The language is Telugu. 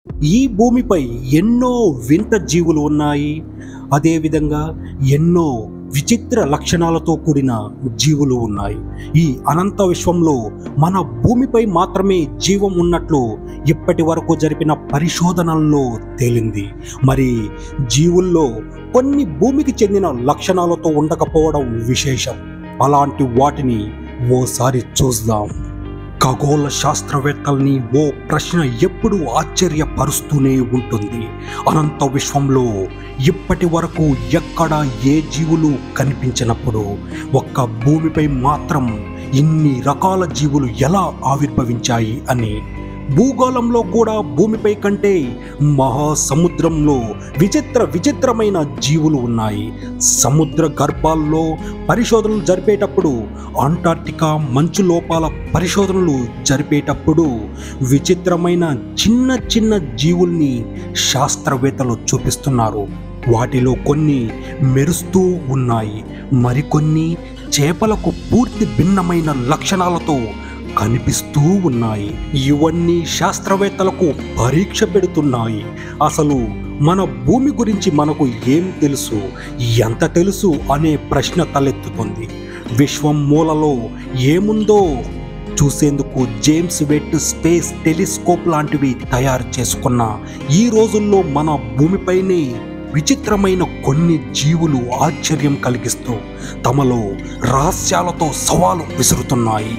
ఈ భూమిపై ఎన్నో వింత జీవులు ఉన్నాయి. అదేవిధంగా ఎన్నో విచిత్ర లక్షణాలతో కూడిన జీవులు ఉన్నాయి. ఈ అనంత విశ్వంలో మన భూమిపై మాత్రమే జీవం ఉన్నట్లు ఇప్పటి వరకు జరిపిన పరిశోధనల్లో తేలింది. మరి జీవుల్లో కొన్ని భూమికి చెందిన లక్షణాలతో ఉండకపోవడం విశేషం. అలాంటి వాటిని ఓసారి చూద్దాం. ఖగోళ శాస్త్రవేత్తల్ని ఓ ప్రశ్న ఎప్పుడూ ఆశ్చర్యపరుస్తూనే ఉంటుంది. అనంత విశ్వంలో ఇప్పటి వరకు ఎక్కడ ఏ జీవులు కనిపించినప్పుడు ఒక్క భూమిపై మాత్రం ఇన్ని రకాల జీవులు ఎలా ఆవిర్భవించాయి అని. భూగోళంలో కూడా భూమిపై కంటే మహాసముద్రంలో విచిత్రమైన జీవులు ఉన్నాయి. సముద్ర గర్భాల్లో పరిశోధనలు జరిపేటప్పుడు, అంటార్క్టికా మంచు లోపాల పరిశోధనలు జరిపేటప్పుడు విచిత్రమైన చిన్న జీవుల్ని శాస్త్రవేత్తలు చూపిస్తున్నారు. వాటిలో కొన్ని మెరుస్తూ ఉన్నాయి, మరికొన్ని చేపలకు పూర్తి భిన్నమైన లక్షణాలతో కనిపిస్తూ ఉన్నాయి. ఇవన్నీ శాస్త్రవేత్తలకు పరీక్ష పెడుతున్నాయి. అసలు మన భూమి గురించి మనకు ఏం తెలుసు, ఎంత తెలుసు అనే ప్రశ్న తలెత్తుతుంది. విశ్వం మూలలో ఏముందో చూసేందుకు జేమ్స్ వెబ్ స్పేస్ టెలిస్కోప్ లాంటివి తయారు చేసుకున్న ఈ రోజుల్లో మన భూమిపైనే విచిత్రమైన కొన్ని జీవులు ఆశ్చర్యం కలిగిస్తూ తమలో రహస్యాలతో సవాలు విసురుతున్నాయి.